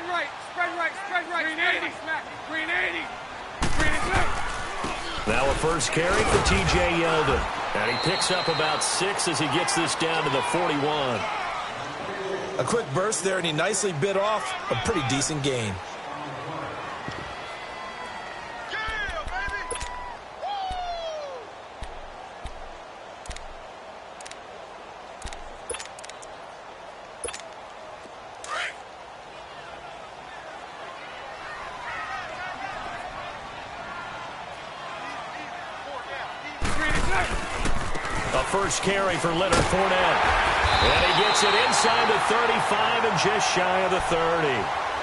Green 80. Green 80. Green 80. Now a first carry for T.J. Yeldon. And he picks up about 6 as he gets this down to the 41. A quick burst there, and he nicely bit off a pretty decent gain. A first carry for Leonard Fournette. And he gets it inside the 35 and just shy of the 30.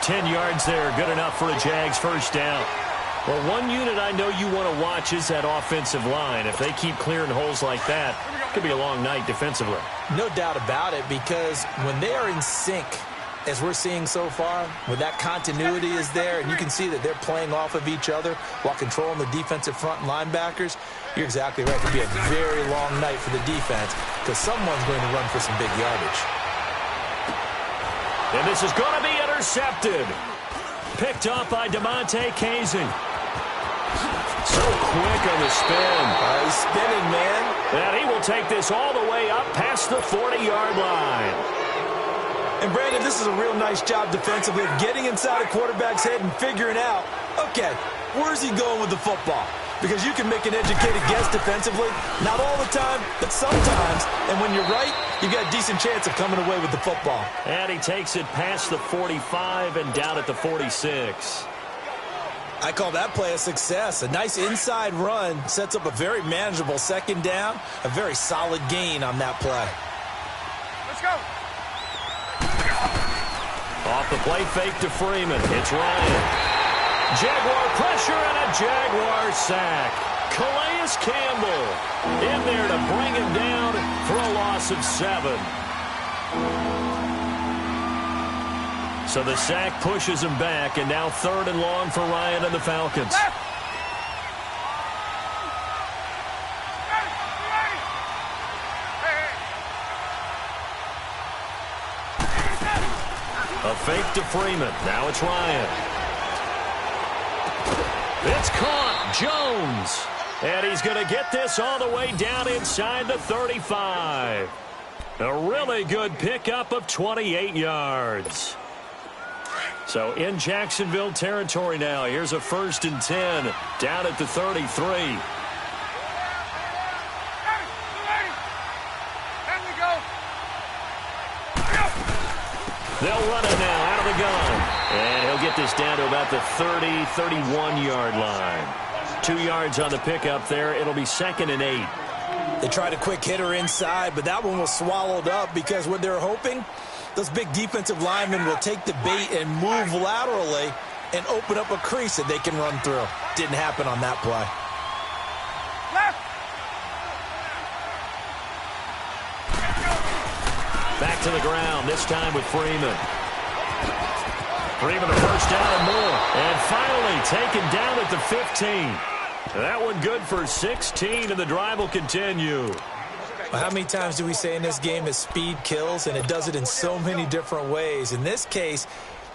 10 yards there, good enough for a Jags first down. Well, one unit I know you want to watch is that offensive line. If they keep clearing holes like that, it could be a long night defensively. No doubt about it, because when they are in sync, as we're seeing so far, when that continuity is there, and you can see that they're playing off of each other while controlling the defensive front and linebackers, you're exactly right. It could be a very long night for the defense because someone's going to run for some big yardage. And this is going to be intercepted. Picked off by DeMonte Kazee. So quick on the spin. He's spinning, man. And he will take this all the way up past the 40-yard line. And, Brandon, this is a real nice job defensively of getting inside a quarterback's head and figuring out, okay, where's he going with the football? Because you can make an educated guess defensively, not all the time, but sometimes. And when you're right, you've got a decent chance of coming away with the football. And he takes it past the 45 and down at the 46. I call that play a success. A nice inside run sets up a very manageable second down, a very solid gain on that play. Let's go. Off the play fake to Freeman. It's Ryan. Jaguar pressure and a Jaguar sack. Calais Campbell in there to bring him down for a loss of 7. So the sack pushes him back, and now 3rd and long for Ryan and the Falcons. A fake to Freeman. Now it's Ryan. It's caught. Jones. And he's going to get this all the way down inside the 35. A really good pickup of 28 yards. So in Jacksonville territory now. Here's a 1st and 10 down at the 33. They'll run it now out of the gun. And he'll get this down to about the 30, 31-yard line. 2 yards on the pickup there. It'll be 2nd and 8. They tried a quick hitter inside, but that one was swallowed up because what they're hoping, those big defensive linemen will take the bait and move laterally and open up a crease that they can run through. Didn't happen on that play. Back to the ground, this time with Freeman. Freeman a first down and more. And finally taken down at the 15. That one good for 16, and the drive will continue. Well, how many times do we say in this game that speed kills, and it does it in so many different ways? In this case,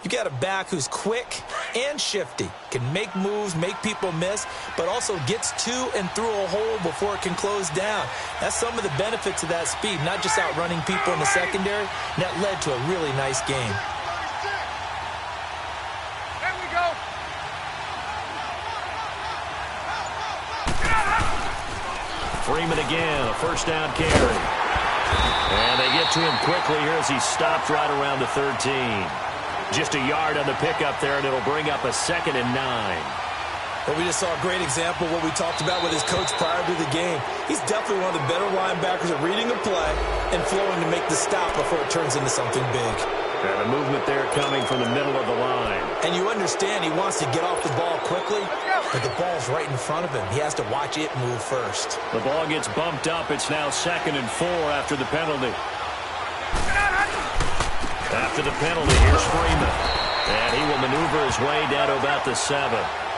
you got a back who's quick and shifty, can make moves, make people miss, but also gets to and through a hole before it can close down. That's some of the benefits of that speed, not just outrunning people in the secondary. That led to a really nice game. There we go. Freeman again, a first down carry. And they get to him quickly here as he stopped right around the 13. Just a yard on the pickup there, and it'll bring up a 2nd and 9. Well, we just saw a great example of what we talked about with his coach prior to the game. He's definitely one of the better linebackers at reading a play and flowing to make the stop before it turns into something big. And a movement there coming from the middle of the line. And you understand he wants to get off the ball quickly, but the ball's right in front of him. He has to watch it move first. The ball gets bumped up. It's now 2nd and 4 after the penalty. After the penalty, here's Freeman. And he will maneuver his way down to about the 7.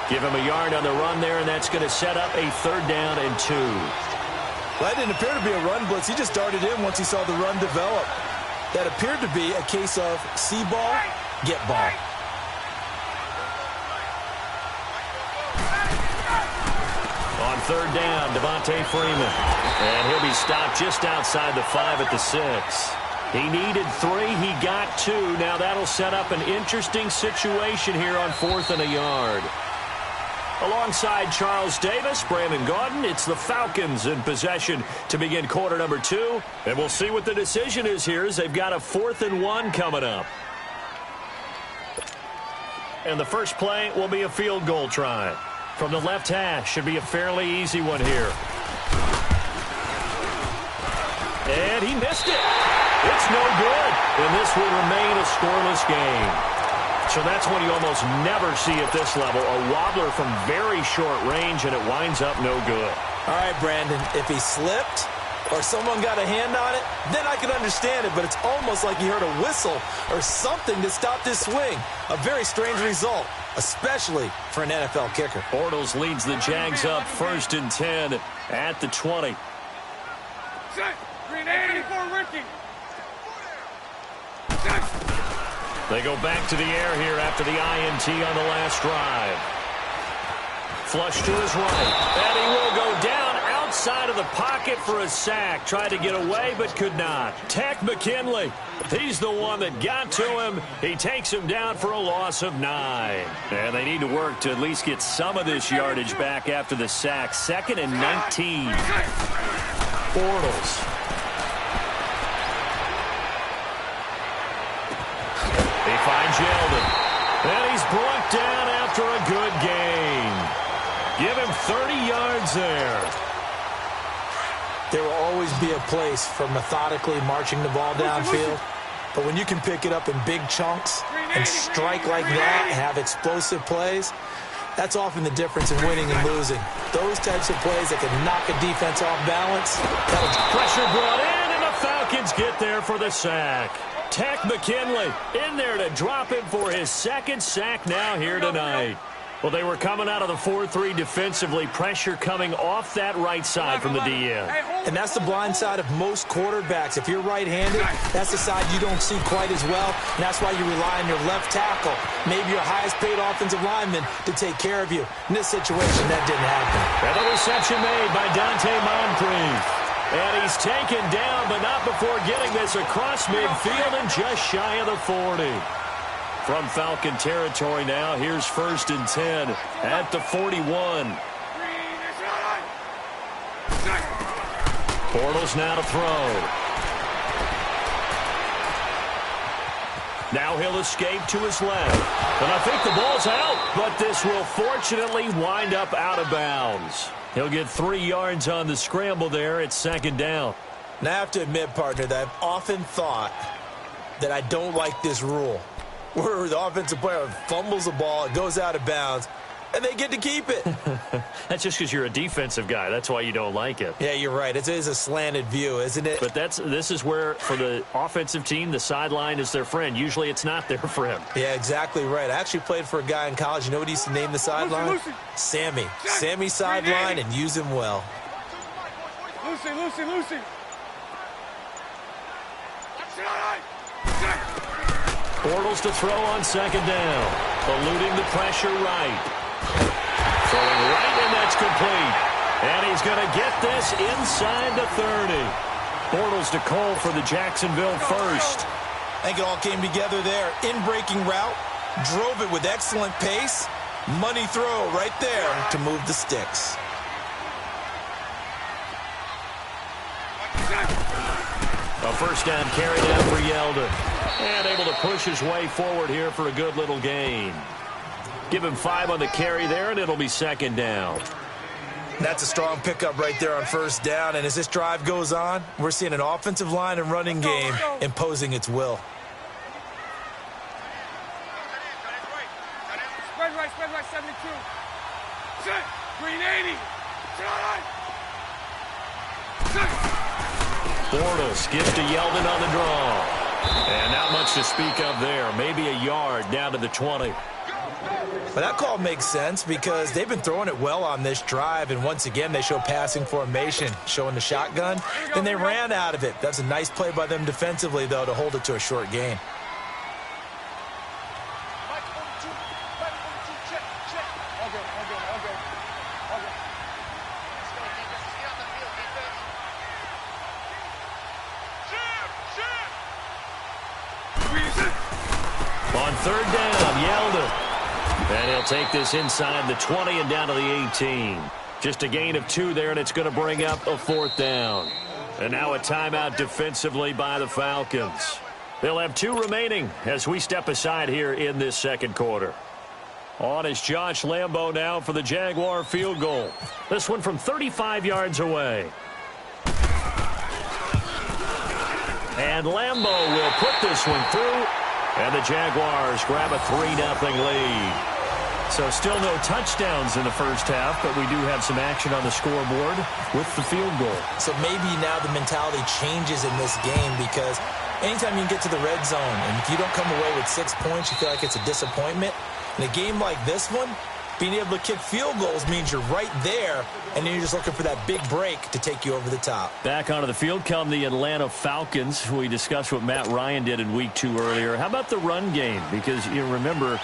Give him a yard on the run there, and that's going to set up a 3rd down and 2. Well, that didn't appear to be a run blitz. He just darted in once he saw the run develop. That appeared to be a case of see ball, get ball. third down, Devontae Freeman. And he'll be stopped just outside the 5 at the 6. He needed 3. He got 2. Now that'll set up an interesting situation here on 4th and a yard. Alongside Charles Davis, Brandon Gaudin, it's the Falcons in possession to begin quarter number 2. And we'll see what the decision is here as they've got a 4th and 1 coming up. And the first play will be a field goal try. From the left hash, should be a fairly easy one here. And he missed it. It's no good. And this will remain a scoreless game. So that's one you almost never see at this level. A wobbler from very short range, and it winds up no good. All right, Brandon, if he slipped or someone got a hand on it, then I could understand it, but it's almost like he heard a whistle or something to stop this swing. A very strange result, especially for an NFL kicker. Bortles leads the Jags up 1st and 10 at the 20. Set. Green 84, Ricky. They go back to the air here after the INT on the last drive. Flush to his right. And he will go down outside of the pocket for a sack. Tried to get away, but could not. Tech McKinley. He's the one that got to him. He takes him down for a loss of 9. And they need to work to at least get some of this yardage back after the sack. 2nd and 19. Bortles. He finds Yeldon. And he's brought down after a good gain. Give him 30 yards there. There will always be a place for methodically marching the ball downfield. But when you can pick it up in big chunks and strike like that, have explosive plays, that's often the difference in winning and losing. Those types of plays that can knock a defense off balance. Pressure brought in, and the Falcons get there for the sack. Tech McKinley in there to drop him for his 2nd sack now here tonight. Well, they were coming out of the 4-3 defensively. Pressure coming off that right side from the DN. And that's the blind side of most quarterbacks. If you're right-handed, that's the side you don't see quite as well. And that's why you rely on your left tackle, maybe your highest-paid offensive lineman, to take care of you. In this situation, that didn't happen. And the reception made by Dante Moncrief. And he's taken down, but not before getting this across midfield and just shy of the 40. From Falcon territory now, here's 1st and 10 at the 41. Bortles now to throw. Now he'll escape to his left. And I think the ball's out, but this will fortunately wind up out of bounds. He'll get 3 yards on the scramble there at 2nd down. Now, I have to admit, partner, that I've often thought that I don't like this rule, where the offensive player fumbles the ball, it goes out of bounds, and they get to keep it. That's just because you're a defensive guy. That's why you don't like it. Yeah, you're right. It is a slanted view, isn't it? But this is where, for the offensive team, the sideline is their friend. Usually it's not their friend. Yeah, exactly right. I actually played for a guy in college. You know what he used to name the sideline? Lucy. Sammy. Sammy sideline, and use him well. Lucy, Lucy, Lucy. Bortles to throw on 2nd down. Eluding the pressure right. Throwing right, and that's complete. And he's going to get this inside the 30. Bortles to Cole for the Jacksonville first. I think it all came together there. In-breaking route, drove it with excellent pace. Money throw right there to move the sticks. A 1st down carry down for Yeldon. And able to push his way forward here for a good little gain. Give him 5 on the carry there, and it'll be 2nd down. That's a strong pickup right there on 1st down. And as this drive goes on, we're seeing an offensive line and running game imposing its will. Spread right, 72. Set. Green 80. Bortles gives to Yeldon on the draw. And not much to speak of there. Maybe a yard down to the 20. But that call makes sense because they've been throwing it well on this drive, and once again they show passing formation, showing the shotgun. Then they ran out of it. That's a nice play by them defensively, though, to hold it to a short gain. On third down, Yeldon. And he'll take this inside the 20 and down to the 18. Just a gain of 2 there, and it's going to bring up a 4th down. And now a timeout defensively by the Falcons. They'll have 2 remaining as we step aside here in this second quarter. On is Josh Lambo now for the Jaguar field goal. This one from 35 yards away. And Lambo will put this one through. And the Jaguars grab a 3-0 lead. So still no touchdowns in the first half, but we do have some action on the scoreboard with the field goal. So maybe now the mentality changes in this game because anytime you can get to the red zone and if you don't come away with 6 points, you feel like it's a disappointment. In a game like this one, being able to kick field goals means you're right there, and then you're just looking for that big break to take you over the top. Back onto the field come the Atlanta Falcons. We discussed what Matt Ryan did in Week 2 earlier. How about the run game? Because you remember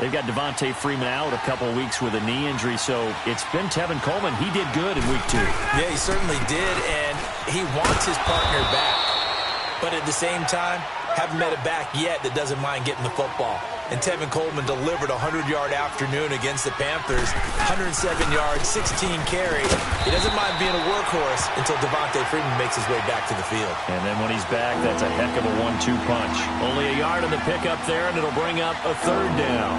they've got Devontae Freeman out a couple of weeks with a knee injury, so it's been Tevin Coleman. He did good in Week 2. Yeah, he certainly did, and he wants his partner back. But at the same time, haven't met a back yet that doesn't mind getting the football. And Tevin Coleman delivered a 100-yard afternoon against the Panthers. 107 yards, 16 carries. He doesn't mind being a workhorse until Devontae Freeman makes his way back to the field. And then when he's back, that's a heck of a 1-2 punch. Only a yard on the pickup there, and it'll bring up a 3rd down.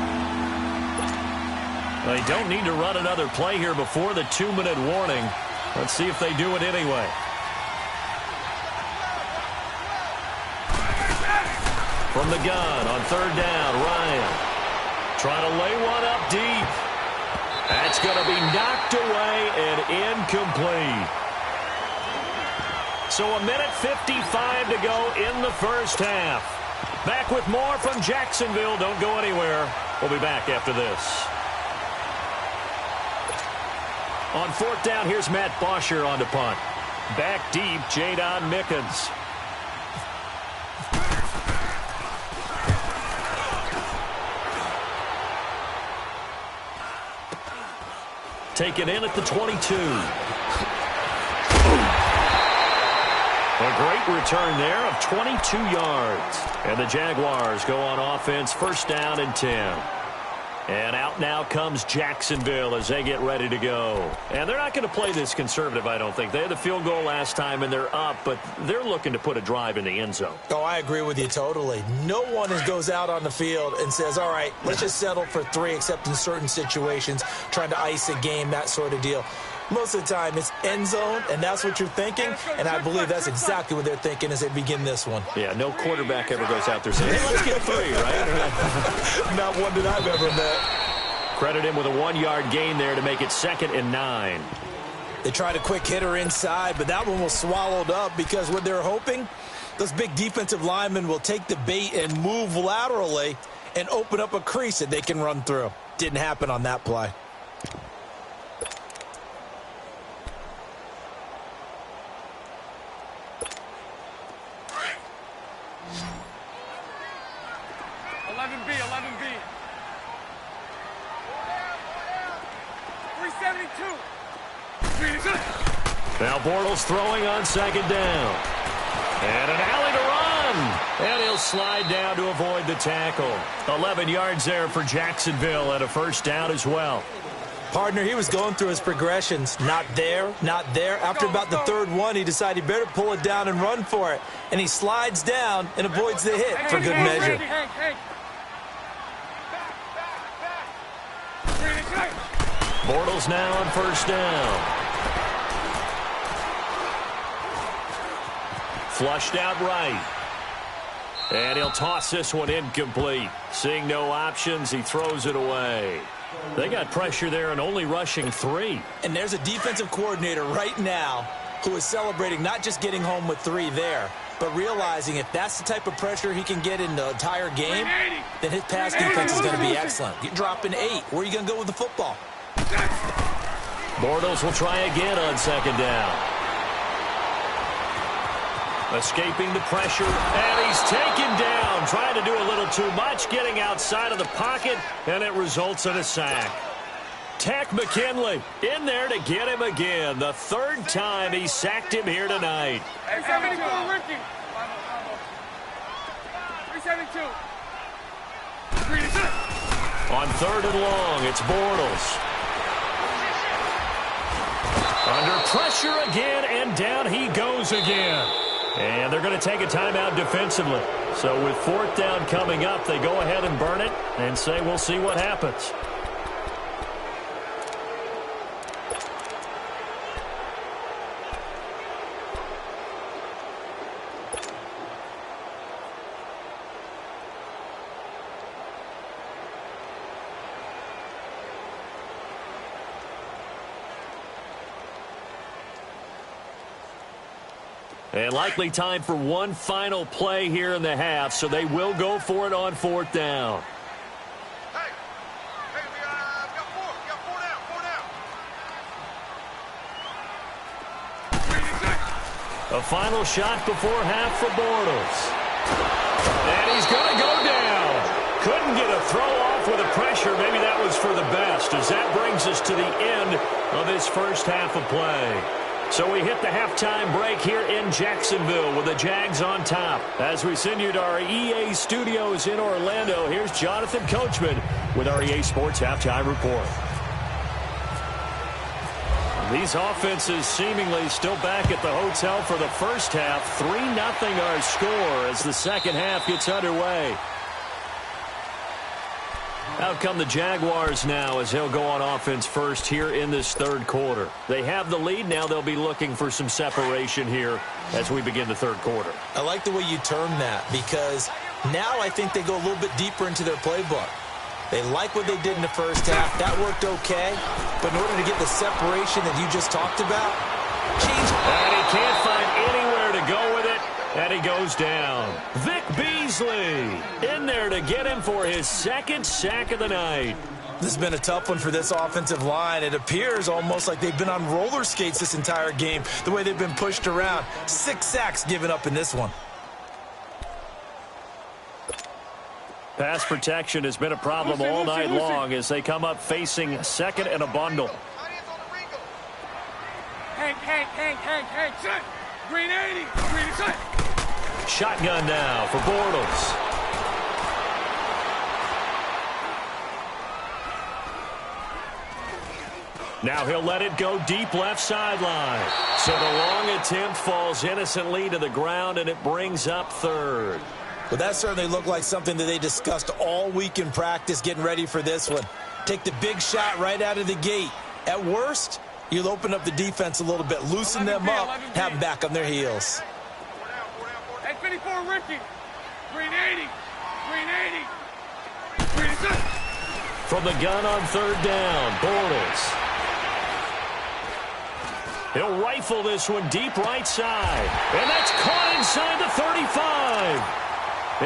They don't need to run another play here before the 2-minute warning. Let's see if they do it anyway. From the gun on 3rd down, Ryan trying to lay one up deep. That's going to be knocked away and incomplete. So a minute 55 to go in the first half. Back with more from Jacksonville. Don't go anywhere. We'll be back after this. On 4th down, here's Matt Bosher on to punt. Back deep, Jadon Mickens. Taken in at the 22. A great return there of 22 yards. And the Jaguars go on offense, 1st down and 10. And out now comes Jacksonville as they get ready to go. And they're not going to play this conservative, I don't think. They had the field goal last time, and they're up, but they're looking to put a drive in the end zone. Oh, I agree with you totally. No one goes out on the field and says, all right, let's just settle for 3, except in certain situations, trying to ice a game, that sort of deal. Most of the time, it's end zone, and that's what you're thinking, and I believe that's exactly what they're thinking as they begin this one. Yeah, no quarterback ever goes out there saying, hey, let's get 3, right? Not one that I've ever met. Credit him with a 1-yard gain there to make it 2nd and 9. They tried a quick hitter inside, but that one was swallowed up because what they're hoping, those big defensive linemen will take the bait and move laterally and open up a crease that they can run through. Didn't happen on that play. Now Bortles throwing on 2nd down. And an alley to run. And he'll slide down to avoid the tackle. 11 yards there for Jacksonville and a 1st down as well. Partner, he was going through his progressions. Not there, not there. After about the 3rd one, he decided he better pull it down and run for it. And he slides down and avoids the hit for good measure. Bortles now on 1st down. Flushed out right. And he'll toss this one incomplete. Seeing no options, he throws it away. They got pressure there and only rushing 3. And there's a defensive coordinator right now who is celebrating not just getting home with 3 there, but realizing if that's the type of pressure he can get in the entire game, then his pass defense is going to be excellent. You're dropping 8. Where are you going to go with the football? Bortles will try again on 2nd down. Escaping the pressure, and he's taken down, trying to do a little too much, getting outside of the pocket, and it results in a sack. Takk McKinley in there to get him again. The 3rd time he sacked him here tonight. 372, Ricky. 372. On 3rd and long, it's Bortles. Under pressure again, and down he goes again. And they're going to take a timeout defensively. So with 4th down coming up, they go ahead and burn it and say we'll see what happens. And likely time for one final play here in the half, so they will go for it on 4th down. Hey, we got four down. A final shot before half for Bortles. And he's going to go down. Couldn't get a throw off with the pressure. Maybe that was for the best, as that brings us to the end of this first half of play. So we hit the halftime break here in Jacksonville with the Jags on top. As we send you to our EA studios in Orlando, here's Jonathan Coachman with our EA Sports Halftime Report. These offenses seemingly still back at the hotel for the first half. 3-0 our score as the second half gets underway. Out come the Jaguars now as they'll go on offense first here in this third quarter. They have the lead. Now they'll be looking for some separation here as we begin the third quarter. I like the way you term that, because now I think they go a little bit deeper into their playbook. They like what they did in the first half. That worked okay. But in order to get the separation that you just talked about, change. And he can't find anywhere to go with it. And he goes down. Vic Beasley in there to get him for his second sack of the night. This has been a tough one for this offensive line. It appears almost like they've been on roller skates this entire game, the way they've been pushed around. 6 sacks given up in this one. Pass protection has been a problem all night long as they come up facing 2nd and a bundle. Hank, set. Green 80, green set. Shotgun now for Bortles. Now he'll let it go deep left sideline. So the long attempt falls innocently to the ground, and it brings up 3rd. Well, that certainly looked like something that they discussed all week in practice getting ready for this one. Take the big shot right out of the gate. At worst, you'll open up the defense a little bit, loosen them up, have them back on their heels. Hey, 54, Ricky. Green 80. Green 80. Green set. From the gun on 3rd down, Bortles. He'll rifle this one deep right side. And that's caught inside the 35.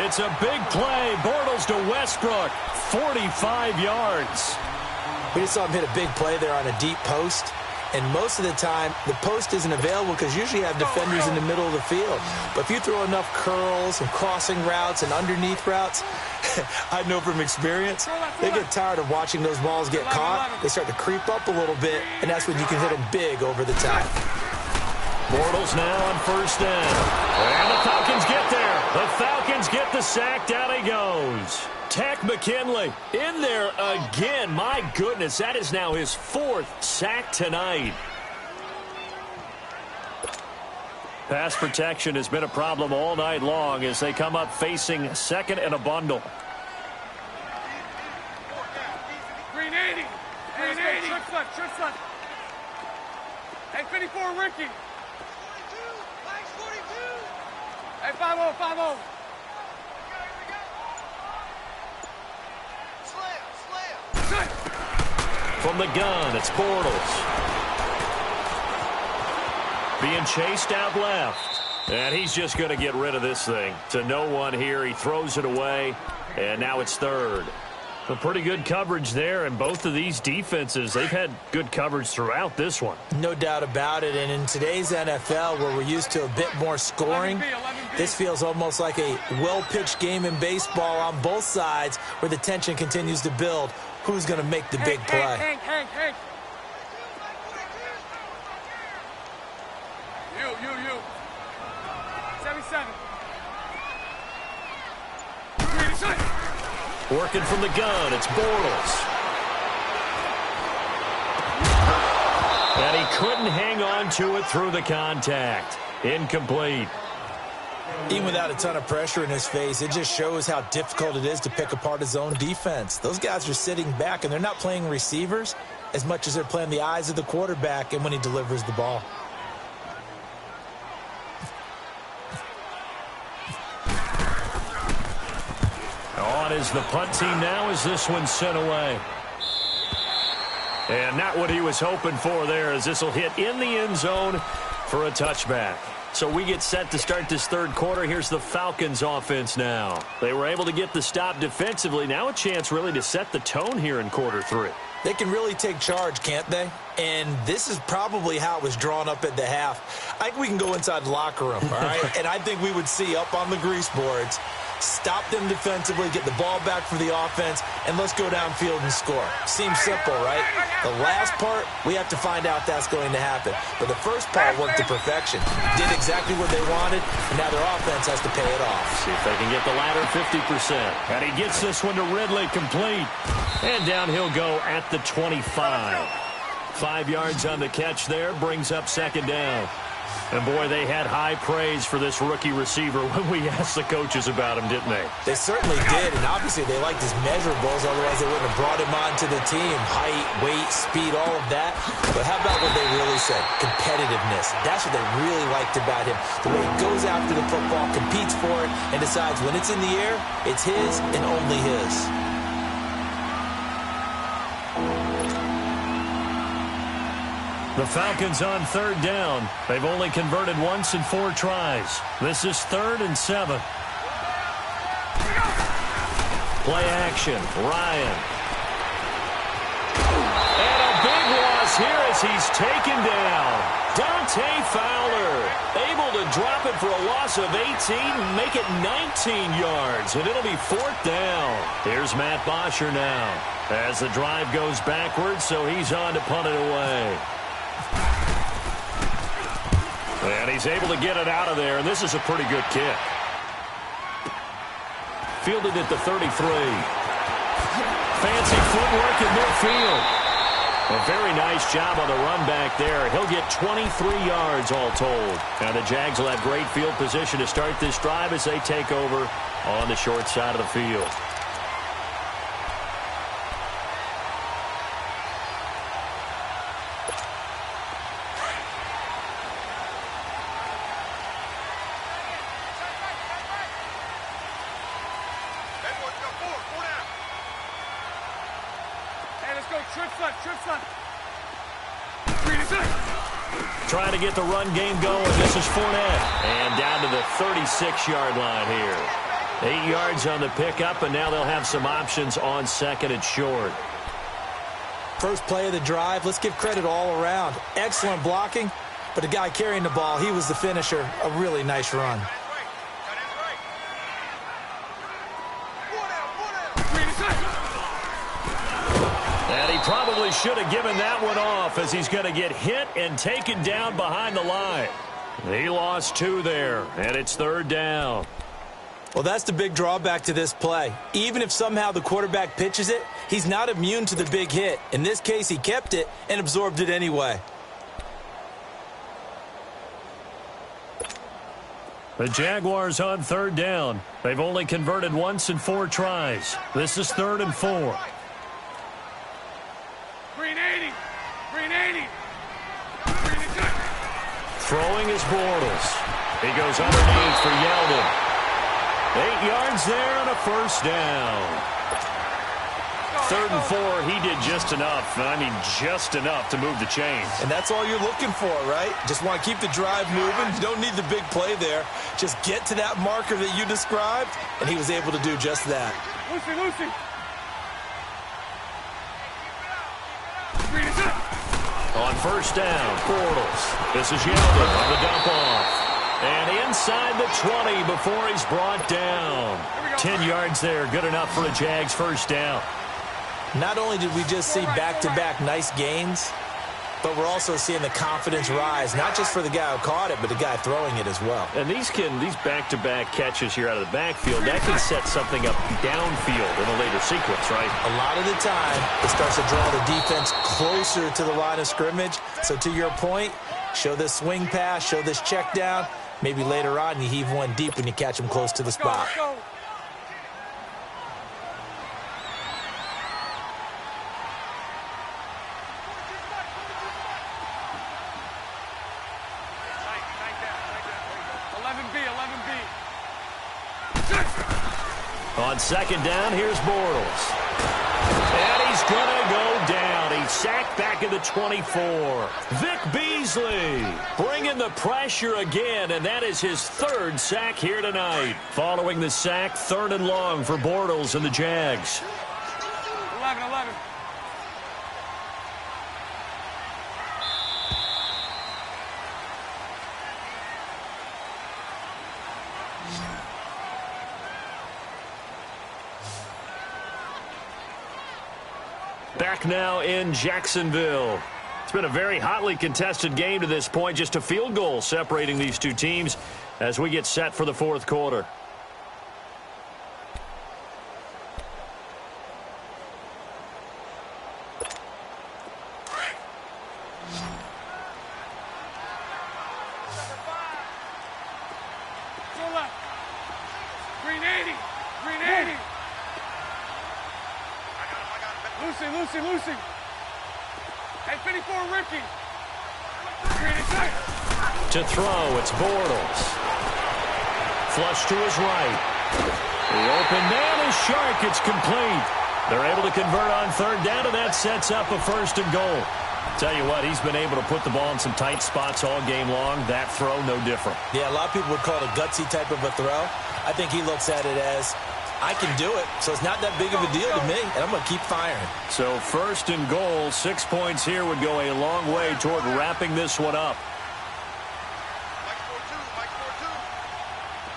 It's a big play. Bortles to Westbrook. 45 yards. We just saw him hit a big play there on a deep post. And most of the time, the post isn't available because usually you have defenders in the middle of the field. But if you throw enough curls and crossing routes and underneath routes, I know from experience, they get tired of watching those balls get caught. They start to creep up a little bit, and that's when you can hit them big over the top. Bortles now on 1st down. And the Falcons get there. The Falcons get the sack. Down he goes. Tech McKinley in there again. My goodness, that is now his 4th sack tonight. Pass protection has been a problem all night long as they come up facing 2nd and a bundle. Green 80. Green 80. Trips left. Hey, 54, Ricky. 42. Flags 42. Hey, 5-0. Slam. From the gun, it's Bortles. Being chased out left. And he's just going to get rid of this thing. To no one here. He throws it away. And now it's 3rd. A pretty good coverage there, and both of these defenses, they've had good coverage throughout this one. No doubt about it, and in today's NFL, where we're used to a bit more scoring, this feels almost like a well-pitched game in baseball on both sides where the tension continues to build. Who's going to make the big play? Hank. You. 77. Green set. Working from the gun, it's Bortles. And he couldn't hang on to it through the contact. Incomplete. Even without a ton of pressure in his face, it just shows how difficult it is to pick apart his own defense. Those guys are sitting back, and they're not playing receivers as much as they're playing the eyes of the quarterback and when he delivers the ball. On is the punt team now as this one's sent away. And not what he was hoping for there, as this will hit in the end zone for a touchback. So we get set to start this third quarter. Here's the Falcons offense now. They were able to get the stop defensively. Now a chance really to set the tone here in quarter three. They can really take charge, can't they? And this is probably how it was drawn up at the half. I think we can go inside the locker room, all right? And I think we would see up on the grease boards, stop them defensively, get the ball back for the offense, and let's go downfield and score. Seems simple, right? The last part, we have to find out that's going to happen. But the first part worked to perfection. Did exactly what they wanted, and now their offense has to pay it off. See if they can get the latter 50%. And he gets this one to Ridley, complete. And down he'll go at the 25. 5 yards on the catch there, brings up second down. And, boy, they had high praise for this rookie receiver when we asked the coaches about him, didn't they? They certainly did, and obviously they liked his measurables, otherwise they wouldn't have brought him onto the team. Height, weight, speed, all of that. But how about what they really said? Competitiveness. That's what they really liked about him. The way he goes after the football, competes for it, and decides when it's in the air, it's his and only his. The Falcons on third down. They've only converted once in 4 tries. This is 3rd and 7. Play action. Ryan. And a big loss here as he's taken down. Dante Fowler able to drop it for a loss of 18, make it 19 yards, and it'll be 4th down. Here's Matt Bosher now as the drive goes backwards, so he's on to punt it away. And he's able to get it out of there, and this is a pretty good kick. Fielded at the 33. Fancy footwork in midfield. A very nice job on the run back there. He'll get 23 yards all told. Now the Jags will have great field position to start this drive as they take over on the short side of the field. Trying to get the run game going. This is Fournette. And down to the 36-yard line here. 8 yards on the pickup, and now they'll have some options on 2nd and short. First play of the drive, let's give credit all around. Excellent blocking, but the guy carrying the ball, he was the finisher. A really nice run. And he probably should have given that one off as he's going to get hit and taken down behind the line. He lost 2 there, and it's 3rd down. Well, that's the big drawback to this play. Even if somehow the quarterback pitches it, he's not immune to the big hit. In this case, he kept it and absorbed it anyway. The Jaguars on 3rd down. They've only converted once in 4 tries. This is 3rd and 4. Green 80. Green 80. Throwing is Bortles. He goes underneath for Yeldon. 8 yards there on a first down. 3rd and 4, he did just enough, and I mean just enough to move the chains. And that's all you're looking for, right? Just want to keep the drive moving. You don't need the big play there. Just get to that marker that you described, and he was able to do just that. Lucy. On first down, Bortles. This is Yeldon on the dump off. And inside the 20 before he's brought down. 10 yards there, good enough for a Jags first down. Not only did we just see back-to-back nice gains, but we're also seeing the confidence rise, not just for the guy who caught it, but the guy throwing it as well. And these back-to-back catches here out of the backfield, that can set something up downfield in a later sequence, right? A lot of the time, it starts to draw the defense closer to the line of scrimmage. So to your point, show this swing pass, show this check down. Maybe later on you heave one deep when you catch him close to the spot. Go. On second down, here's Bortles. And he's going to go down. He's sacked back at the 24. Vic Beasley bringing the pressure again, and that is his third sack here tonight. Following the sack, 3rd and long for Bortles and the Jags. 11. Back now in Jacksonville. It's been a very hotly contested game to this point. Just a field goal separating these two teams as we get set for the 4th quarter. Go left. Green 80. Green 80. Lucy. Hey, 54, Ricky. Green inside. To throw, it's Bortles. Flush to his right. The open man is Shark. It's complete. They're able to convert on 3rd down, and that sets up a 1st and goal. Tell you what, he's been able to put the ball in some tight spots all game long. That throw, no different. Yeah, a lot of people would call it a gutsy type of a throw. I think he looks at it as, I can do it, so it's not that big of a deal to me, and I'm going to keep firing. So 1st and goal, 6 points here would go a long way toward wrapping this one up.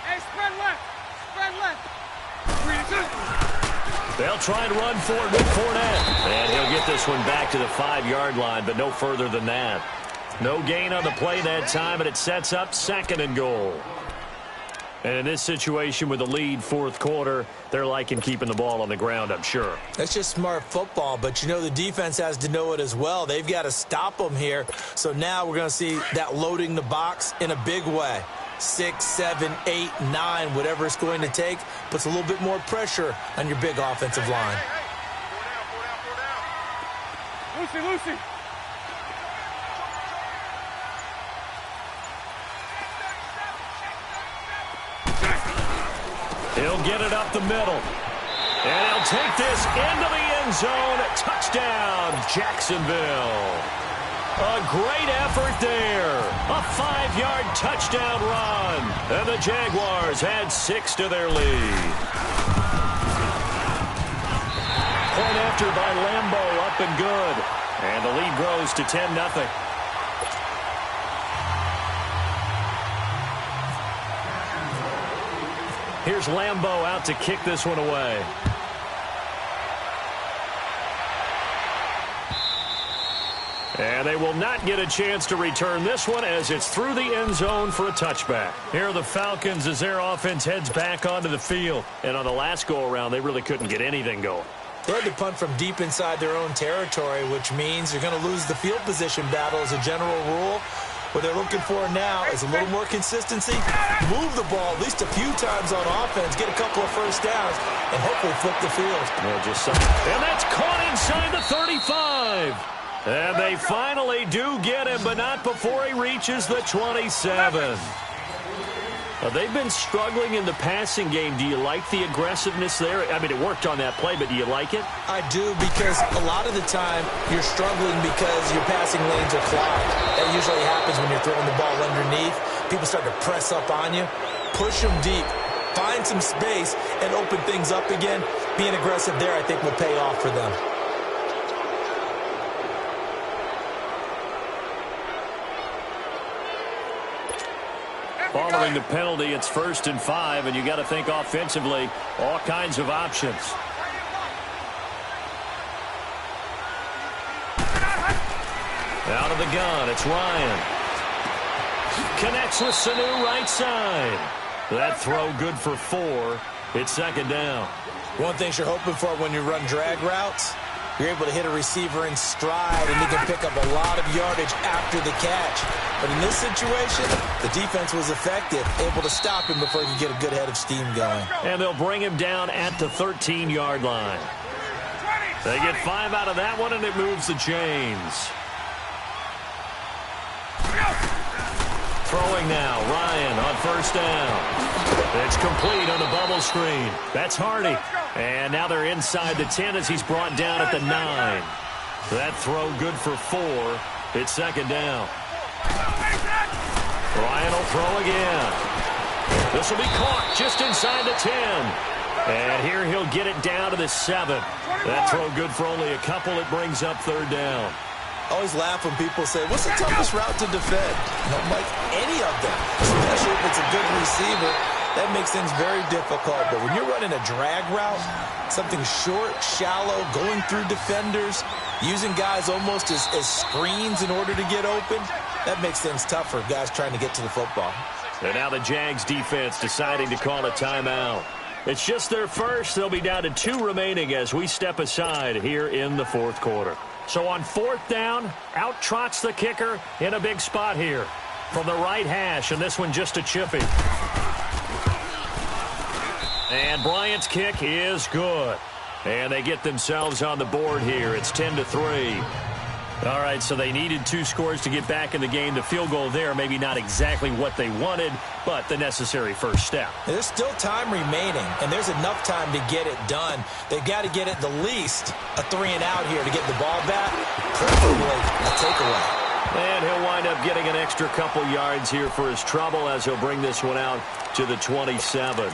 Hey, spread left. Green inside. They'll try and run for it with Fournette. And he'll get this one back to the 5-yard line, but no further than that. No gain on the play that time, and it sets up 2nd and goal. And in this situation with the lead 4th quarter, they're liking keeping the ball on the ground, I'm sure. That's just smart football, but you know the defense has to know it as well. They've got to stop them here. So now we're going to see that loading the box in a big way. 6, 7, 8, 9, whatever it's going to take, puts a little bit more pressure on your big offensive line. Lucy. He'll get it up the middle. And he'll take this into the end zone. Touchdown, Jacksonville. A great effort there. A 5-yard touchdown run. And the Jaguars add 6 to their lead. Point after by Lambeau, up and good. And the lead grows to 10-0. Here's Lambeau out to kick this one away. And they will not get a chance to return this one as it's through the end zone for a touchback. Here are the Falcons as their offense heads back onto the field. And on the last go-around, they really couldn't get anything going. They had to punt from deep inside their own territory, which means you're going to lose the field position battle as a general rule. What they're looking for now is a little more consistency, move the ball at least a few times on offense, get a couple of 1st downs, and hopefully flip the field. And that's caught inside the 35. And they finally do get him, but not before he reaches the 27. They've been struggling in the passing game. Do you like the aggressiveness there? I mean, it worked on that play, but do you like it? I do, because a lot of the time you're struggling because your passing lanes are clogged. That usually happens when you're throwing the ball underneath. People start to press up on you. Push them deep. Find some space and open things up again. Being aggressive there, I think, will pay off for them. Following the penalty, it's 1st and 5, and you got to think offensively, all kinds of options. Out of the gun, it's Ryan. Connects with Sanu right side. That throw good for 4. It's second down. One thing you're hoping for when you run drag routes, you're able to hit a receiver in stride, and he can pick up a lot of yardage after the catch. But in this situation, the defense was effective, able to stop him before he could get a good head of steam going. And they'll bring him down at the 13-yard line. They get 5 out of that one, and it moves the chains. Throwing now, Ryan on first down. It's complete on the bubble screen. That's Hardy. And now they're inside the 10 as he's brought down at the 9. That throw good for 4. It's second down. Ryan will throw again. This will be caught just inside the 10. And here he'll get it down to the 7. That throw good for only a couple. It brings up third down. I always laugh when people say, what's the toughest route to defend? Like any of them, especially if it's a good receiver. That makes things very difficult. But when you're running a drag route, something short, shallow, going through defenders, using guys almost as screens in order to get open, that makes things tough for guys trying to get to the football. And now the Jags defense deciding to call a timeout. It's just their first. They'll be down to 2 remaining as we step aside here in the fourth quarter. So on fourth down, out trots the kicker in a big spot here from the right hash, and this one just a chippy. And Bryant's kick is good. And they get themselves on the board here. It's 10-3. All right, so they needed 2 scores to get back in the game. The field goal there, maybe not exactly what they wanted, but the necessary first step. There's still time remaining, and there's enough time to get it done. They've got to get it the least a 3-and-out here to get the ball back, preferably a takeaway. And he'll wind up getting an extra couple yards here for his trouble as he'll bring this one out to the 27.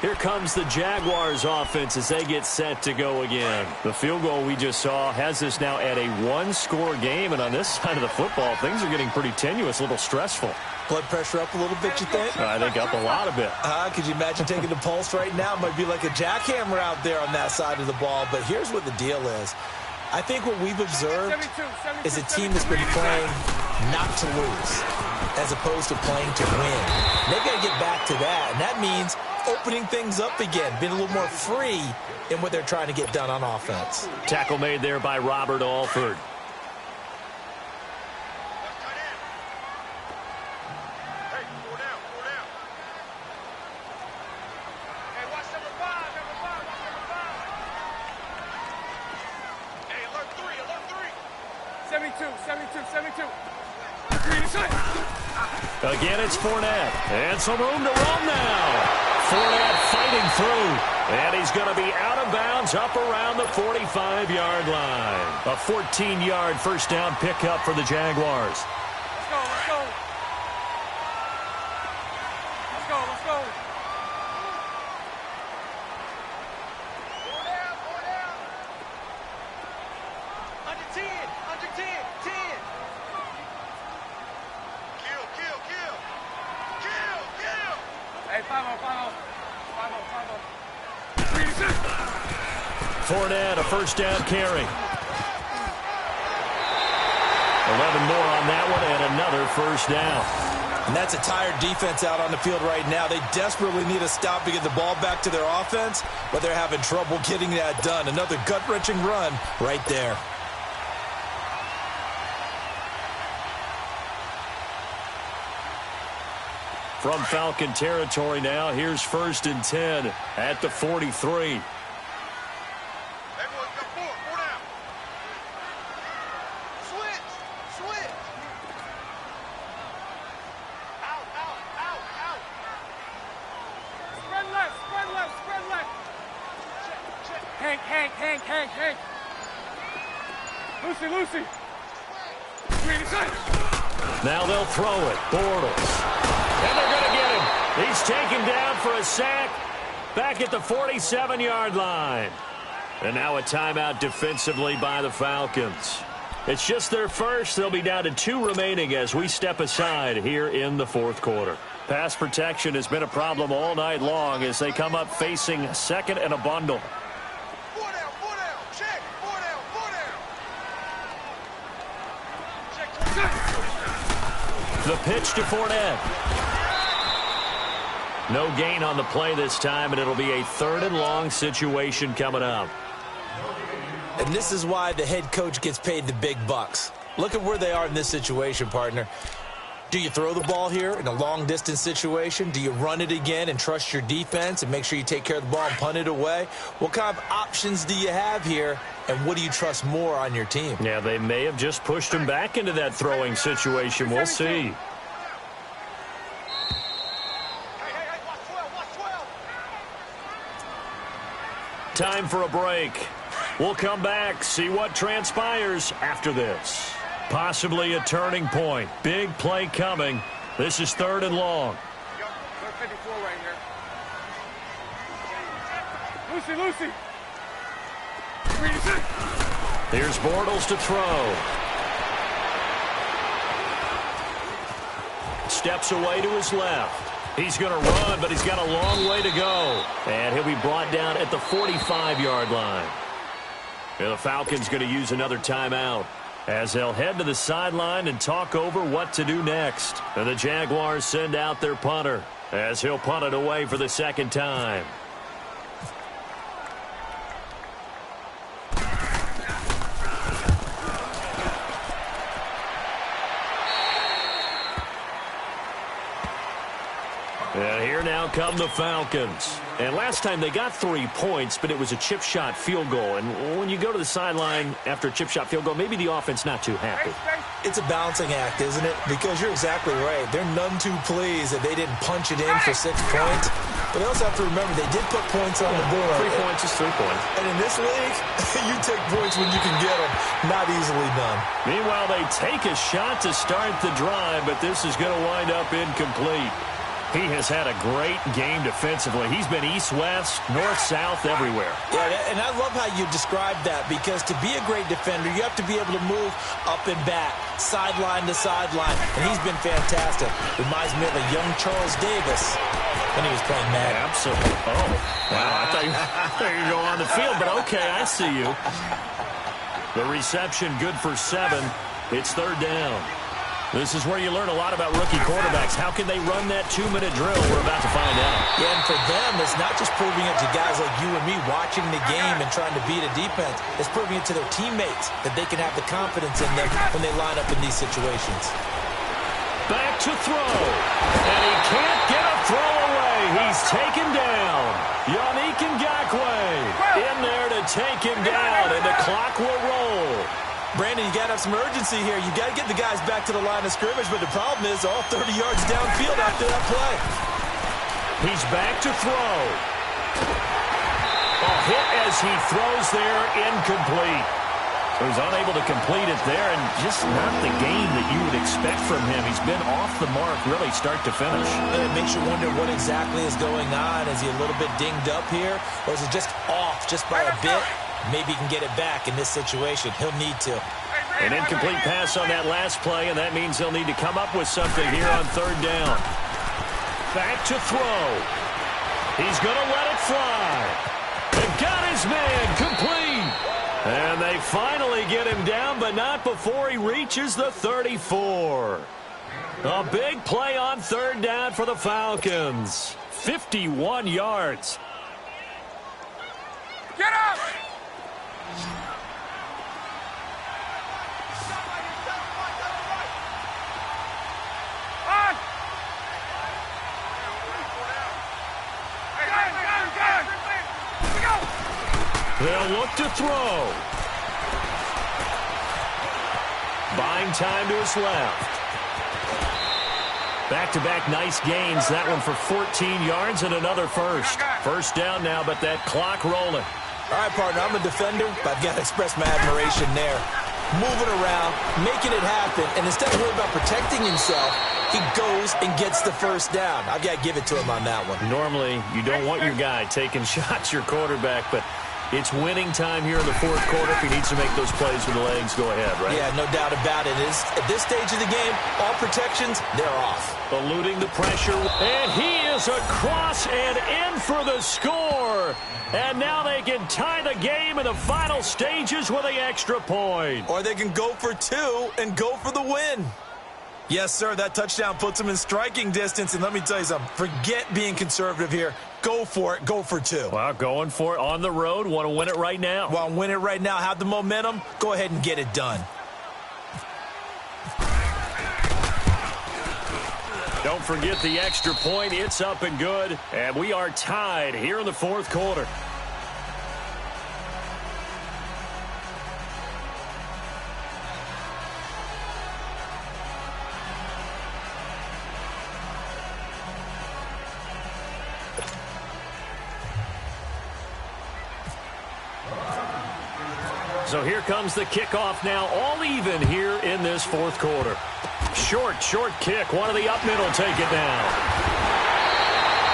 Here comes the Jaguars offense as they get set to go again. The field goal we just saw has us now at a 1-score game, and on this side of the football, things are getting pretty tenuous, a little stressful. Blood pressure up a little bit, you think? I think up a lot of bit. Could you imagine taking the pulse right now? It might be like a jackhammer out there on that side of the ball, but here's what the deal is. I think what we've observed is a team that's been playing not to lose as opposed to playing to win. They've got to get back to that, and that means opening things up again, being a little more free in what they're trying to get done on offense. Tackle made there by Robert Alford. Hey, watch number 5. Hey, alert 3. 72. Green is it. Again, it's Fournette. And some room to run now. Fournette fighting through. And he's going to be out of bounds up around the 45-yard line. A 14-yard first down pickup for the Jaguars. Let's go. Under 10. Hey, 5-0. Fournette, a first down carry. 11 more on that one and another first down. And that's a tired defense out on the field right now. They desperately need a stop to get the ball back to their offense, but they're having trouble getting that done. Another gut-wrenching run right there. From Falcon territory now, here's 1st and 10 at the 43. Spread left. Hank. Lucy. Green is it. Now they'll throw it. Bortles. And they're going to get him. He's taken down for a sack back at the 47-yard line. And now a timeout defensively by the Falcons. It's just their first. They'll be down to 2 remaining as we step aside here in the fourth quarter. Pass protection has been a problem all night long as they come up facing second and a bundle. Four down. Check. The pitch to Fournette. No gain on the play this time, and it'll be a 3rd and long situation coming up. And this is why the head coach gets paid the big bucks. Look at where they are in this situation, partner. Do you throw the ball here in a long-distance situation? Do you run it again and trust your defense and make sure you take care of the ball and punt it away? What kind of options do you have here, and what do you trust more on your team? Yeah, they may have just pushed him back into that throwing situation. We'll see. Time for a break. We'll come back, see what transpires after this. Possibly a turning point. Big play coming. This is 3rd and long. 54 right here. Lucy. Here's Bortles to throw. Steps away to his left. He's going to run, but he's got a long way to go. And he'll be brought down at the 45-yard line. And the Falcons going to use another timeout as they'll head to the sideline and talk over what to do next. And the Jaguars send out their punter as he'll punt it away for the 2nd time. And here now come the Falcons. And last time they got 3 points, but it was a chip shot field goal. And when you go to the sideline after a chip shot field goal, maybe the offense not too happy. It's a balancing act, isn't it? Because you're exactly right. They're none too pleased that they didn't punch it in for 6 points. But they also have to remember they did put points on the board. 3 points is 3 points. And in this league, you take points when you can get them. Not easily done. Meanwhile, they take a shot to start the drive, but this is going to wind up incomplete. He has had a great game defensively. He's been east-west, north-south, everywhere. Yeah, and I love how you described that, because to be a great defender, you have to be able to move up and back, sideline to sideline, and he's been fantastic. Reminds me of a young Charles Davis when he was playing Madden. Absolutely. Oh, wow. I thought you were going on the field, but okay, I see you. The reception good for 7. It's 3rd down. This is where you learn a lot about rookie quarterbacks. How can they run that 2-minute drill? We're about to find out. Yeah, and for them, it's not just proving it to guys like you and me watching the game and trying to beat a defense. It's proving it to their teammates that they can have the confidence in them when they line up in these situations. Back to throw. And he can't get a throw away. He's taken down. Yannick Ngakoue in there to take him down, and the clock will roll. Brandon, you got to have some urgency here. You got to get the guys back to the line of scrimmage, but the problem is all 30 yards downfield after that play. He's back to throw. A hit as he throws there, incomplete. So he's unable to complete it there, and just not the game that you would expect from him. He's been off the mark, really, start to finish. It makes you wonder what exactly is going on. Is he a little bit dinged up here, or is it just off just by a bit? Maybe he can get it back in this situation. He'll need to. An incomplete pass on that last play, and that means they'll need to come up with something here on 3rd down. Back to throw. He's going to let it fly. And got his man complete. And they finally get him down, but not before he reaches the 34. A big play on 3rd down for the Falcons. 51 yards. Get up! They'll look to throw. Buying time to his left. Back-to-back nice gains. That one for 14 yards and another first. 1st down now, but that clock rolling. All right, partner, I'm a defender, but I've got to express my admiration there. Moving around, making it happen, and instead of worrying about protecting himself, he goes and gets the 1st down. I've got to give it to him on that one. Normally, you don't want your guy taking shots, your quarterback, but It's winning time here in the fourth quarter. If he needs to make those plays with the legs, go ahead, right? Yeah, no doubt about it. At this stage of the game, all protections, they're off. Eluding the pressure. And he is across and in for the score. And now they can tie the game in the final stages with the extra point. Or they can go for two and go for the win. Yes, sir, that touchdown puts them in striking distance. And let me tell you something, forget being conservative here. Go for it. Go for two. Well, going for it on the road. Want to win it right now. Want to win it right now. Have the momentum. Go ahead and get it done. Don't forget the extra point. It's up and good. And we are tied here in the fourth quarter. So here comes the kickoff now, all even here in this fourth quarter. Short kick. One of the up middle take it down.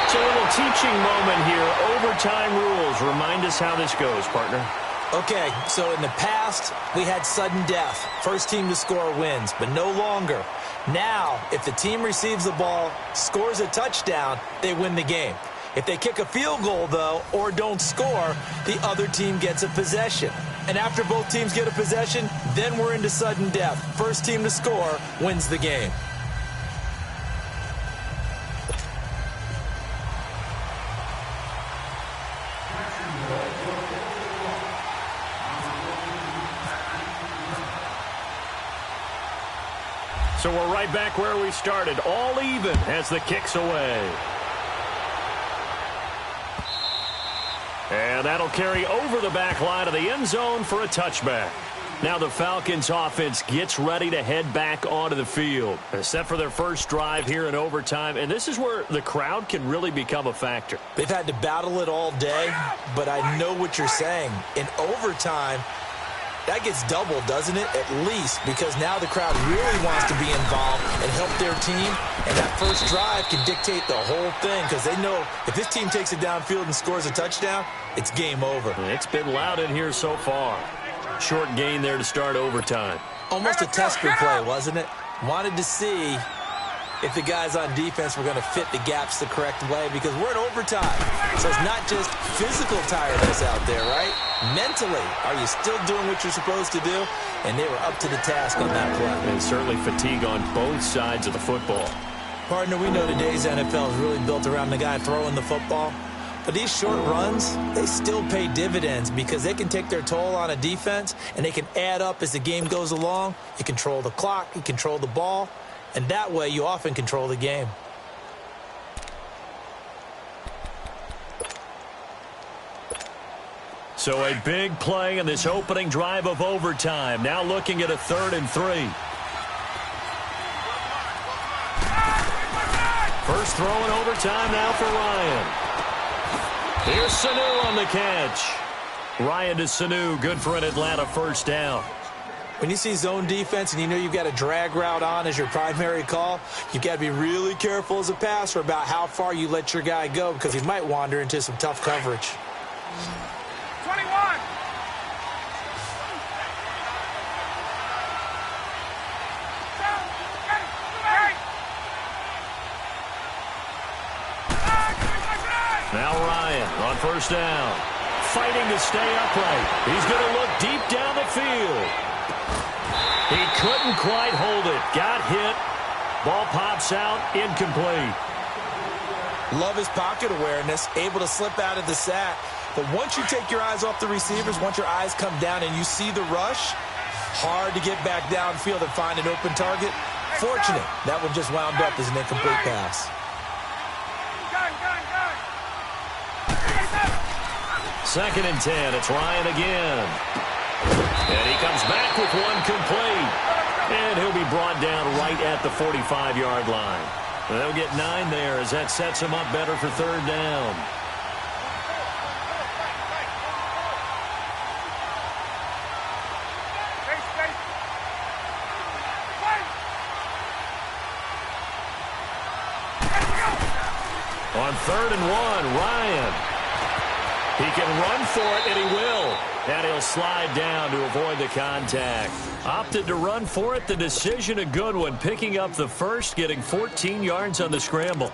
It's a little teaching moment here. Overtime rules. Remind us how this goes, partner. Okay, so in the past, we had sudden death. First team to score wins, but no longer. Now, if the team receives the ball, scores a touchdown, they win the game. If they kick a field goal, though, or don't score, the other team gets a possession. And after both teams get a possession, then we're into sudden death. First team to score wins the game. So we're right back where we started, all even as the kick's away. And that'll carry over the back line of the end zone for a touchback. Now the Falcons offense gets ready to head back onto the field. They're set for their first drive here in overtime, and this is where the crowd can really become a factor. They've had to battle it all day, but I know what you're saying. In overtime, that gets doubled, doesn't it? At least, because now the crowd really wants to be involved and help their team, and that first drive can dictate the whole thing because they know if this team takes it downfield and scores a touchdown, it's game over. It's been loud in here so far. Short gain there to start overtime. Almost a tester play, wasn't it? Wanted to see if the guys on defense were going to fit the gaps the correct way because we're in overtime. So it's not just physical tiredness out there, right? Mentally, are you still doing what you're supposed to do? And they were up to the task on that play. And certainly fatigue on both sides of the football. Partner, we know today's NFL is really built around the guy throwing the football. But these short runs, they still pay dividends because they can take their toll on a defense and they can add up as the game goes along. You control the clock, you control the ball, and that way you often control the game. So a big play in this opening drive of overtime. Now looking at a 3rd and 3. First throw in overtime now for Ryan. Here's Sanu on the catch. Ryan to Sanu, good for an Atlanta first down. When you see zone defense and you know you've got a drag route on as your primary call, you've got to be really careful as a passer about how far you let your guy go because he might wander into some tough coverage. 21. Now Ryan on first down. Fighting to stay upright. He's going to look deep down the field. He couldn't quite hold it. Got hit. Ball pops out. Incomplete. Love his pocket awareness. Able to slip out of the sack. But once you take your eyes off the receivers, once your eyes come down and you see the rush, hard to get back downfield and find an open target. Fortunate. That one just wound up as an incomplete pass. Second and 10. It's Ryan again. And he comes back with one complete. And he'll be brought down right at the 45-yard line. They'll get 9 there as that sets him up better for 3rd down. On 3rd and 1, Ryan. He can run for it, and he will. And he'll slide down to avoid the contact. Opted to run for it. The decision a good one. Picking up the first, getting 14 yards on the scramble.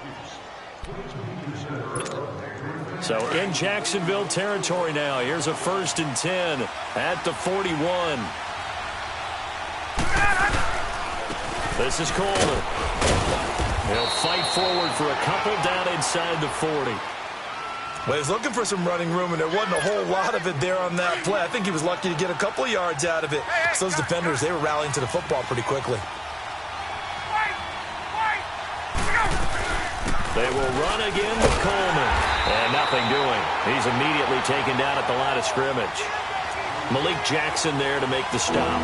So in Jacksonville territory now. Here's a 1st and 10 at the 41. This is Coleman. He'll fight forward for a couple down inside the 40. Well, he's looking for some running room, and there wasn't a whole lot of it there on that play. I think he was lucky to get a couple of yards out of it. So those defenders, they were rallying to the football pretty quickly. They will run again with Coleman. And nothing doing. He's immediately taken down at the line of scrimmage. Malik Jackson there to make the stop.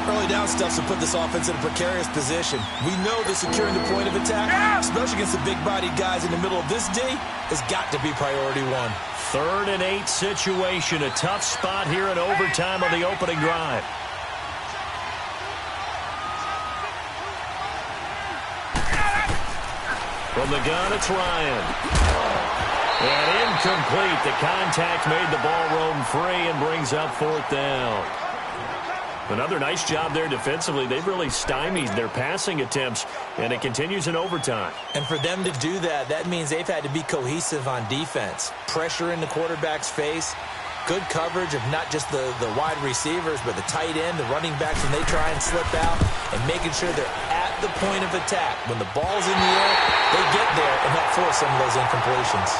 Early down stuff to put this offense in a precarious position. We know that securing the point of attack, especially against the big-bodied guys in the middle of this D, has got to be priority one. 3rd and 8 situation. A tough spot here in overtime on the opening drive. From the gun, it's Ryan. And incomplete. The contact made the ball roam free and brings up 4th down. Another nice job there defensively. They've really stymied their passing attempts, and it continues in overtime. And for them to do that, that means they've had to be cohesive on defense. Pressure in the quarterback's face. Good coverage of not just the wide receivers, but the tight end, the running backs when they try and slip out, and making sure they're at the point of attack. When the ball's in the air, they get there and help force some of those incompletions.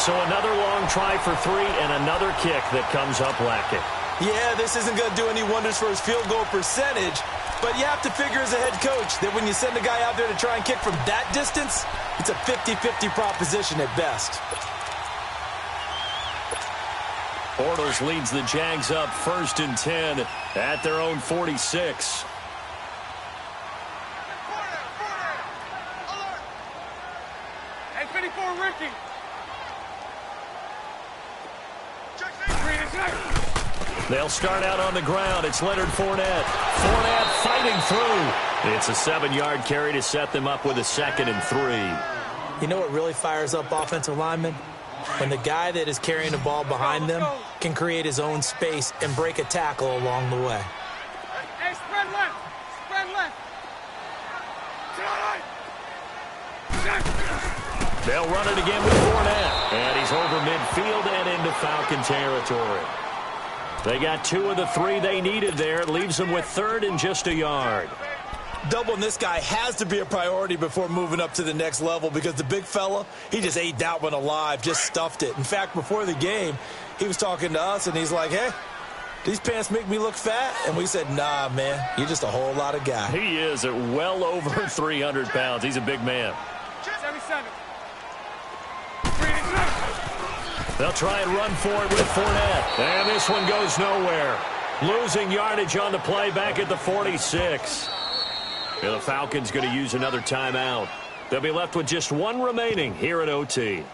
So another long try for 3 and another kick that comes up lacking. Yeah, this isn't going to do any wonders for his field goal percentage, but you have to figure as a head coach that when you send a guy out there to try and kick from that distance, it's a 50-50 proposition at best. Bortles leads the Jags up 1st and 10 at their own 46. Hey, 54, Ricky. They'll start out on the ground. It's Leonard Fournette. Fournette fighting through. It's a 7-yard carry to set them up with a 2nd and 3. You know what really fires up offensive linemen? When the guy that is carrying the ball behind them can create his own space and break a tackle along the way. Hey, spread left. Spread left. They'll run it again with Fournette. And he's over midfield and into Falcon territory. They got 2 of the 3 they needed there. It leaves them with 3rd and just a yard. Doubling this guy has to be a priority before moving up to the next level because the big fella, he just ate that one alive, just stuffed it. In fact, before the game, he was talking to us, and he's like, hey, these pants make me look fat? And we said, nah, man, you're just a whole lot of guy. He is at well over 300 pounds. He's a big man. 77. They'll try and run for it with Fournette. And this one goes nowhere. Losing yardage on the play back at the 46. And the Falcons going to use another timeout. They'll be left with just 1 remaining here at OT.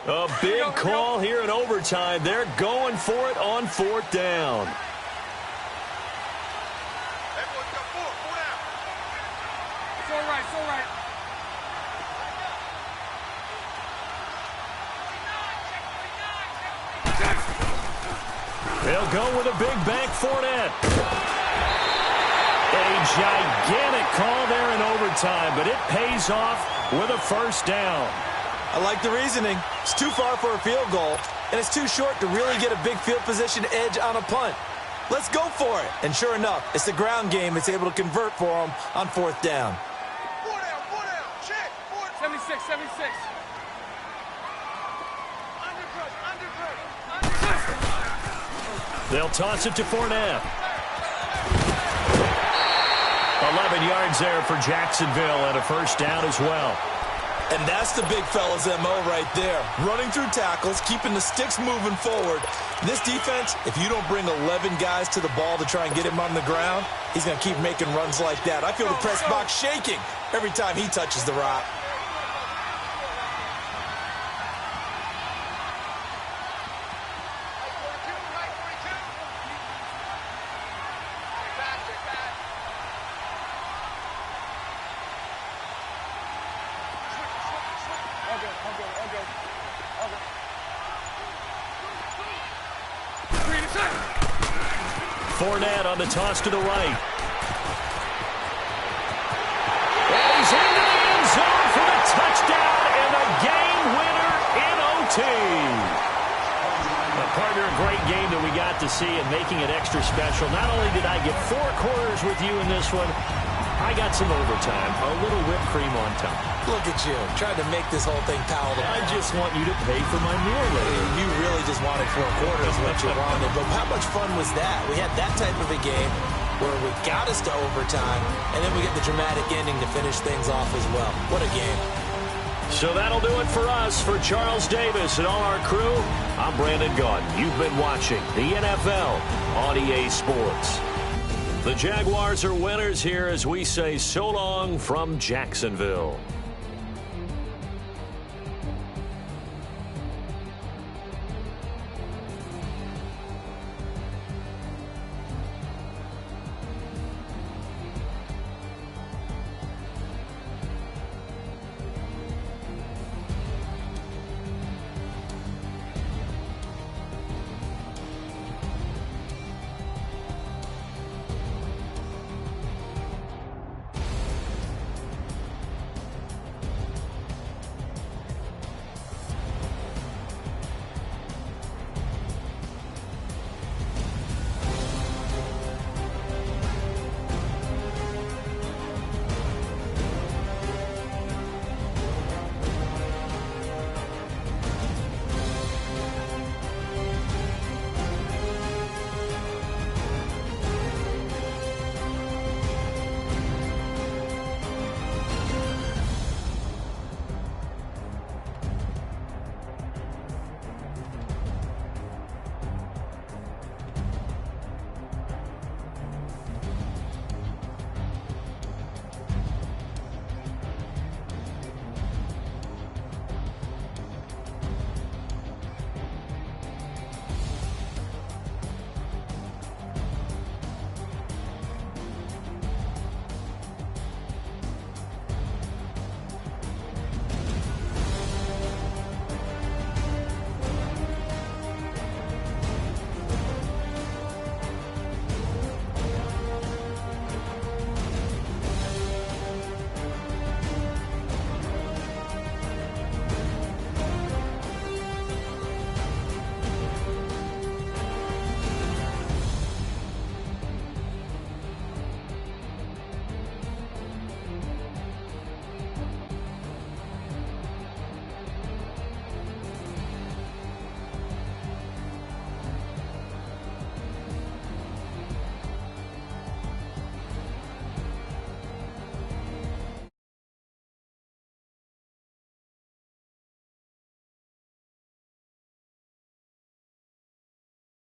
A big call here in overtime. They're going for it on 4th down. It's all right, it's all right. They'll go with a big bank Fournette. A gigantic call there in overtime, but it pays off with a 1st down. I like the reasoning. It's too far for a field goal, and it's too short to really get a big field position edge on a punt. Let's go for it. And sure enough, it's the ground game that's able to convert for them on 4th down. 76, 76. They'll toss it to Fournette. 11 yards there for Jacksonville and a 1st down as well. And that's the big fella's MO right there. Running through tackles, keeping the sticks moving forward. This defense, if you don't bring 11 guys to the ball to try and get him on the ground, he's going to keep making runs like that. I feel the press box shaking every time he touches the rock. Fournette on the toss to the right. And he's into the end zone for the touchdown and the game winner in OT. Partner, a great game that we got to see and making it extra special. Not only did I get 4 quarters with you in this one, I got some overtime, a little whipped cream on top. Look at you, trying to make this whole thing palatable. I just want you to pay for my meal later. You really just wanted 4 quarters what you wanted, but how much fun was that? We had that type of a game where we got us to overtime, and then we get the dramatic ending to finish things off as well. What a game. So that'll do it for us. For Charles Davis and all our crew, I'm Brandon Gaudin. You've been watching the NFL on EA Sports. The Jaguars are winners here as we say so long from Jacksonville.